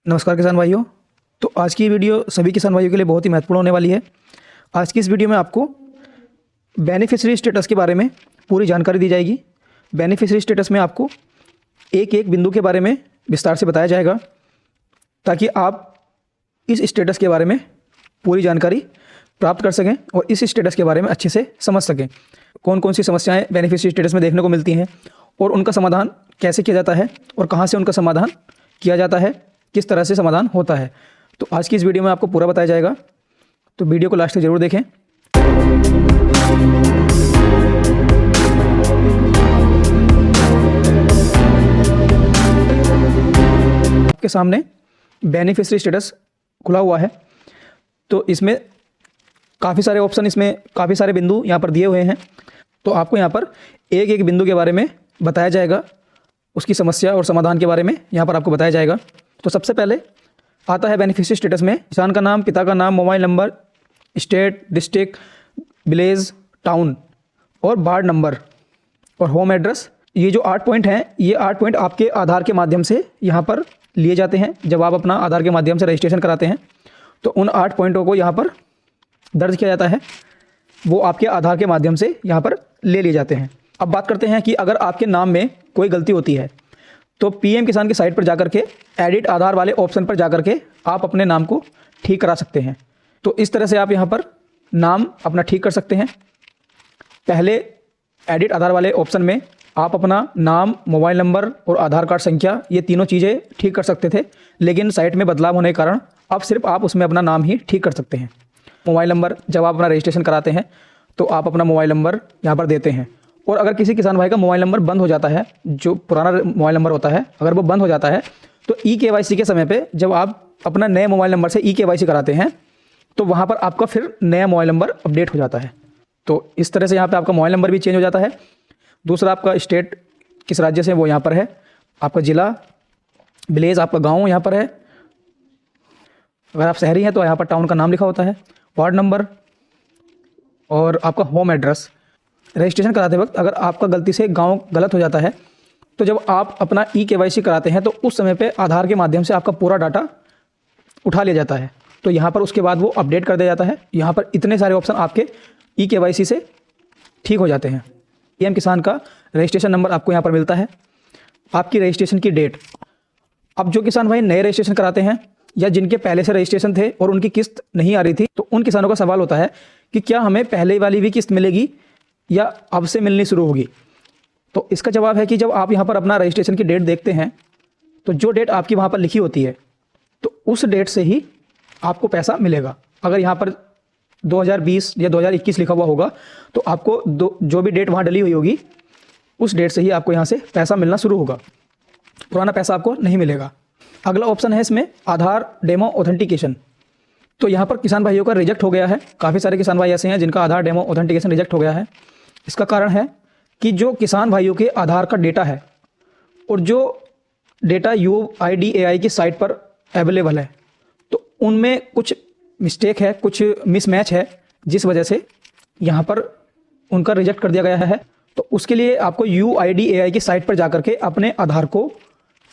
नमस्कार किसान भाइयों। तो आज की वीडियो सभी किसान भाइयों के लिए बहुत ही महत्वपूर्ण होने वाली है। आज की इस वीडियो में आपको बेनिफिशियरी स्टेटस के बारे में पूरी जानकारी दी जाएगी। बेनिफिशियरी स्टेटस में आपको एक एक बिंदु के बारे में विस्तार से बताया जाएगा ताकि आप इस स्टेटस के बारे में पूरी जानकारी प्राप्त कर सकें और इस स्टेटस के बारे में अच्छे से समझ सकें। कौन कौन सी समस्याएँ बेनिफिशियरी स्टेटस में देखने को मिलती हैं और उनका समाधान कैसे किया जाता है और कहाँ से उनका समाधान किया जाता है, किस तरह से समाधान होता है। तो आज की इस वीडियो में आपको पूरा बताया जाएगा, तो वीडियो को लास्ट तक जरूर देखें। आपके सामने बेनिफिशियरी स्टेटस खुला हुआ है। तो इसमें काफ़ी सारे ऑप्शन, इसमें काफ़ी सारे बिंदु यहाँ पर दिए हुए हैं। तो आपको यहाँ पर एक एक बिंदु के बारे में बताया जाएगा, उसकी समस्या और समाधान के बारे में यहाँ पर आपको बताया जाएगा। तो सबसे पहले आता है बेनिफिशियरी स्टेटस में किसान का नाम, पिता का नाम, mobile number, state, district, village, town और वार्ड नंबर और होम एड्रेस। ये जो 8 पॉइंट हैं, ये 8 पॉइंट आपके आधार के माध्यम से यहाँ पर लिए जाते हैं। जब आप अपना आधार के माध्यम से रजिस्ट्रेशन कराते हैं तो उन 8 पॉइंटों को यहाँ पर दर्ज किया जाता है, वो आपके आधार के माध्यम से यहाँ पर ले लिए जाते हैं। अब बात करते हैं कि अगर आपके नाम में कोई गलती होती है तो पीएम किसान की साइट पर जाकर के एडिट आधार वाले ऑप्शन पर जाकर के आप अपने नाम को ठीक करा सकते हैं। तो इस तरह से आप यहाँ पर नाम अपना ठीक कर सकते हैं। पहले एडिट आधार वाले ऑप्शन में आप अपना नाम, मोबाइल नंबर और आधार कार्ड संख्या, ये तीनों चीज़ें ठीक कर सकते थे, लेकिन साइट में बदलाव होने के कारण अब सिर्फ आप उसमें अपना नाम ही ठीक कर सकते हैं। मोबाइल नंबर, जब आप अपना रजिस्ट्रेशन कराते हैं तो आप अपना मोबाइल नंबर यहाँ पर देते हैं। और अगर किसी किसान भाई का मोबाइल नंबर बंद हो जाता है, जो पुराना मोबाइल नंबर होता है, अगर वो बंद हो जाता है तो ई-केवाईसी के समय पे जब आप अपना नए मोबाइल नंबर से ई-केवाईसी कराते हैं तो वहाँ पर आपका फिर नया मोबाइल नंबर अपडेट हो जाता है। तो इस तरह से यहाँ पे आपका मोबाइल नंबर भी चेंज हो जाता है। दूसरा, आपका स्टेट किस राज्य से वो यहाँ पर है, आपका ज़िला, विलेज, आपका गाँव यहाँ पर है। अगर आप शहरी हैं तो यहाँ पर टाउन का नाम लिखा होता है, वार्ड नंबर और आपका होम एड्रेस। रजिस्ट्रेशन कराते वक्त अगर आपका गलती से गांव गलत हो जाता है तो जब आप अपना ई-केवाईसी कराते हैं तो उस समय पे आधार के माध्यम से आपका पूरा डाटा उठा लिया जाता है। तो यहाँ पर उसके बाद वो अपडेट कर दिया जाता है। यहाँ पर इतने सारे ऑप्शन आपके ई-केवाईसी से ठीक हो जाते हैं। पीएम किसान का रजिस्ट्रेशन नंबर आपको यहाँ पर मिलता है, आपकी रजिस्ट्रेशन की डेट। अब जो किसान भाई नए रजिस्ट्रेशन कराते हैं या जिनके पहले से रजिस्ट्रेशन थे और उनकी किस्त नहीं आ रही थी, तो उन किसानों का सवाल होता है कि क्या हमें पहले वाली भी किस्त मिलेगी या अब से मिलनी शुरू होगी। तो इसका जवाब है कि जब आप यहाँ पर अपना रजिस्ट्रेशन की डेट देखते हैं तो जो डेट आपकी वहाँ पर लिखी होती है तो उस डेट से ही आपको पैसा मिलेगा। अगर यहाँ पर 2020 या 2021 लिखा हुआ होगा तो आपको जो भी डेट वहाँ डली हुई होगी उस डेट से ही आपको यहाँ से पैसा मिलना शुरू होगा, पुराना पैसा आपको नहीं मिलेगा। अगला ऑप्शन है इसमें आधार डेमो ऑथेंटिकेशन। तो यहाँ पर किसान भाइयों का रिजेक्ट हो गया है। काफ़ी सारे किसान भाई ऐसे हैं जिनका आधार डेमो ऑथेंटिकेशन रिजेक्ट हो गया है। इसका कारण है कि जो किसान भाइयों के आधार का डेटा है और जो डेटा UIDAI की साइट पर अवेलेबल है तो उनमें कुछ मिस्टेक है, कुछ मिसमैच है, जिस वजह से यहाँ पर उनका रिजेक्ट कर दिया गया है। तो उसके लिए आपको UIDAI की साइट पर जाकर के अपने आधार को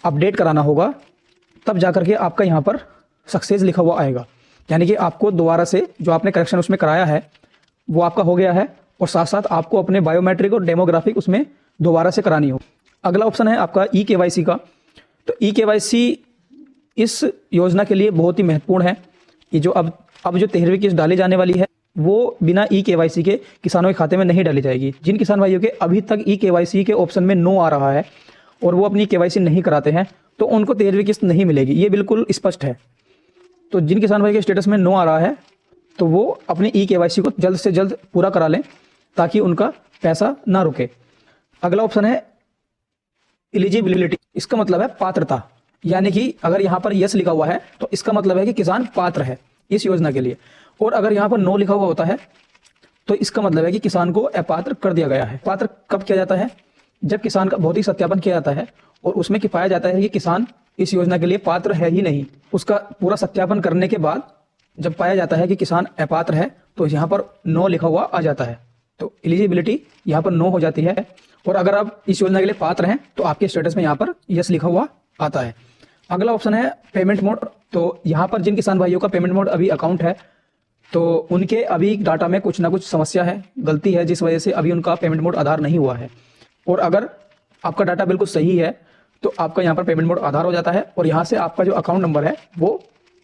अपडेट कराना होगा, तब जाकर के आपका यहाँ पर सक्सेस लिखा हुआ आएगा। यानी कि आपको दोबारा से जो आपने करेक्शन उसमें कराया है वो आपका हो गया है और साथ साथ आपको अपने बायोमेट्रिक और डेमोग्राफिक उसमें दोबारा से करानी हो। अगला ऑप्शन है आपका ई-केवाईसी का। तो ई-केवाईसी इस योजना के लिए बहुत ही महत्वपूर्ण है। ये जो अब जो 13वीं किस्त डाली जाने वाली है वो बिना ई-केवाईसी के किसानों के खाते में नहीं डाली जाएगी। जिन किसान भाइयों के अभी तक ई-केवाईसी के ऑप्शन में नो आ रहा है और वो अपनी केवाईसी नहीं कराते हैं तो उनको 13वीं किस्त नहीं मिलेगी, ये बिल्कुल स्पष्ट है। तो जिन किसान भाई के स्टेटस में नो आ रहा है तो वो अपनी ई-केवाईसी को जल्द से जल्द पूरा करा लें ताकि उनका पैसा ना रुके। अगला ऑप्शन है एलिजिबिलिटी। इसका मतलब है पात्रता। यानी कि अगर यहाँ पर यस लिखा हुआ है तो इसका मतलब है कि किसान पात्र है इस योजना के लिए, और अगर यहाँ पर नो लिखा हुआ होता है तो इसका मतलब है कि किसान को अपात्र कर दिया गया है। पात्र कब किया जाता है? जब किसान का भौतिक सत्यापन किया जाता है और उसमें कि पाया जाता है कि किसान इस योजना के लिए पात्र है ही नहीं। उसका पूरा सत्यापन करने के बाद जब पाया जाता है कि किसान अपात्र है तो यहाँ पर नो लिखा हुआ आ जाता है। तो एलिजिबिलिटी यहाँ पर नो हो जाती है। और अगर आप इस योजना के लिए पात्र हैं तो आपके स्टेटस में यहाँ पर यस लिखा हुआ आता है। अगला ऑप्शन है पेमेंट मोड। तो यहाँ पर जिन किसान भाइयों का पेमेंट मोड अभी अकाउंट है, तो उनके अभी डाटा में कुछ ना कुछ समस्या है, गलती है, जिस वजह से अभी उनका पेमेंट मोड आधार नहीं हुआ है। और अगर आपका डाटा बिल्कुल सही है तो आपका यहाँ पर पेमेंट मोड आधार हो जाता है और यहाँ से आपका जो अकाउंट नंबर है वो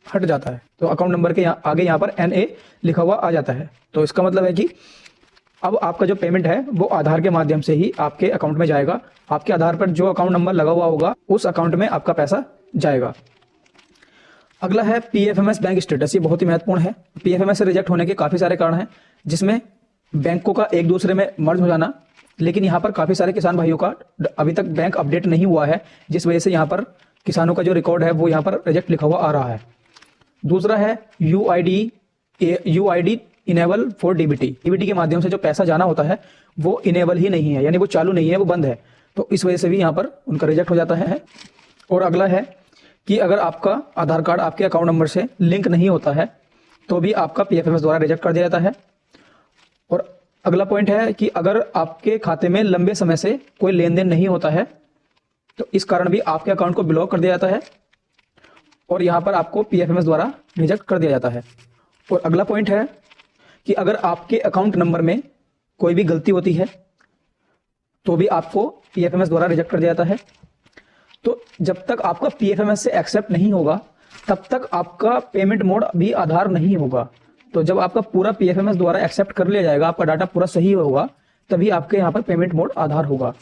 हट जाता है। तो अकाउंट नंबर के आगे यहाँ पर NA लिखा हुआ आ जाता है। तो इसका मतलब है कि अब आपका जो पेमेंट है वो आधार के माध्यम से ही आपके अकाउंट में जाएगा। आपके आधार पर जो अकाउंट नंबर लगा हुआ होगा उस अकाउंट में आपका पैसा जाएगा। अगला है PFMS बैंक स्टेटस। ये बहुत ही महत्वपूर्ण है। PFMS से रिजेक्ट होने के काफ़ी सारे कारण हैं, जिसमें बैंकों का एक दूसरे में मर्ज हो जाना, लेकिन यहाँ पर काफ़ी सारे किसान भाइयों का अभी तक बैंक अपडेट नहीं हुआ है, जिस वजह से यहाँ पर किसानों का जो रिकॉर्ड है वो यहाँ पर रिजेक्ट लिखा हुआ आ रहा है। दूसरा है UID इनेबल फॉर DBT के माध्यम से जो पैसा जाना होता है वो इनेबल ही नहीं है, यानी वो चालू नहीं है, वो बंद है। तो इस वजह से भी यहाँ पर उनका रिजेक्ट हो जाता है। और अगला है कि अगर आपका आधार कार्ड आपके अकाउंट नंबर से लिंक नहीं होता है तो भी आपका PFMS द्वारा रिजेक्ट कर दिया जाता है। और अगला पॉइंट है कि अगर आपके खाते में लंबे समय से कोई लेन देन नहीं होता है तो इस कारण भी आपके अकाउंट को ब्लॉक कर दिया जाता है और यहाँ पर आपको PFMS द्वारा रिजेक्ट कर दिया जाता है। और अगला पॉइंट है कि अगर आपके अकाउंट नंबर में कोई भी गलती होती है तो भी आपको PFMS द्वारा रिजेक्ट कर दिया जाता है। तो जब तक आपका PFMS से एक्सेप्ट नहीं होगा तब तक आपका पेमेंट मोड भी आधार नहीं होगा। तो जब आपका पूरा PFMS द्वारा एक्सेप्ट कर लिया जाएगा, आपका डाटा पूरा सही होगा, तभी आपके यहाँ पर पेमेंट मोड आधार होगा।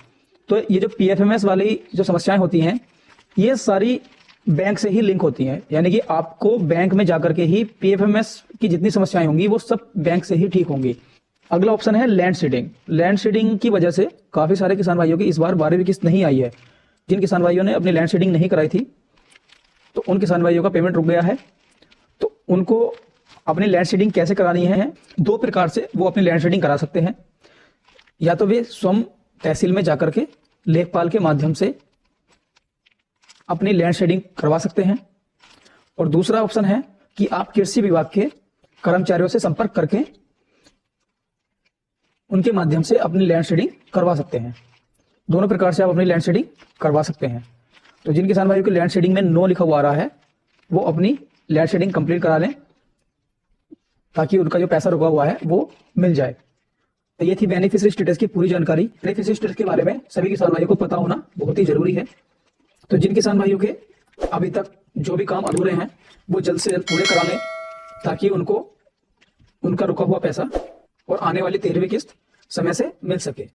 तो ये जो PFMS वाली जो समस्याएं होती हैं ये सारी बैंक से ही लिंक होती हैं, यानी कि आपको बैंक में जाकर के ही PFMS की जितनी समस्याएं होंगी वो सब बैंक से ही ठीक होंगी। अगला ऑप्शन है लैंड सीडिंग। लैंड सीडिंग की वजह से काफ़ी सारे किसान भाइयों की इस बार 12वीं किस्त नहीं आई है। जिन किसान भाइयों ने अपनी लैंड सीडिंग नहीं कराई थी तो उन किसान भाइयों का पेमेंट रुक गया है। तो उनको अपनी लैंड सीडिंग कैसे करानी है, 2 प्रकार से वो अपनी लैंड सीडिंग करा सकते हैं। या तो वे स्वयं तहसील में जाकर के लेखपाल के माध्यम से अपनी लैंड सीडिंग करवा सकते हैं, और दूसरा ऑप्शन है कि आप कृषि विभाग के कर्मचारियों से संपर्क करके उनके माध्यम से अपनी लैंड सीडिंग करवा सकते हैं। दोनों प्रकार से आप अपनी लैंड सीडिंग करवा सकते हैं। तो जिन किसान भाइयों की लैंड सीडिंग में नो लिखा हुआ आ रहा है वो अपनी लैंड सीडिंग कंप्लीट करा लें ताकि उनका जो पैसा रुका हुआ है वो मिल जाए। तो ये थी बेनिफिशियरी स्टेटस की पूरी जानकारी। बेनिफिशियरी स्टेटस के बारे में सभी किसान भाइयों को पता होना बहुत ही जरूरी है। तो जिन किसान भाइयों के अभी तक जो भी काम अधूरे हैं वो जल्द से जल्द पूरे करा लें ताकि उनको उनका रुका हुआ पैसा और आने वाली 13वीं किस्त समय से मिल सके।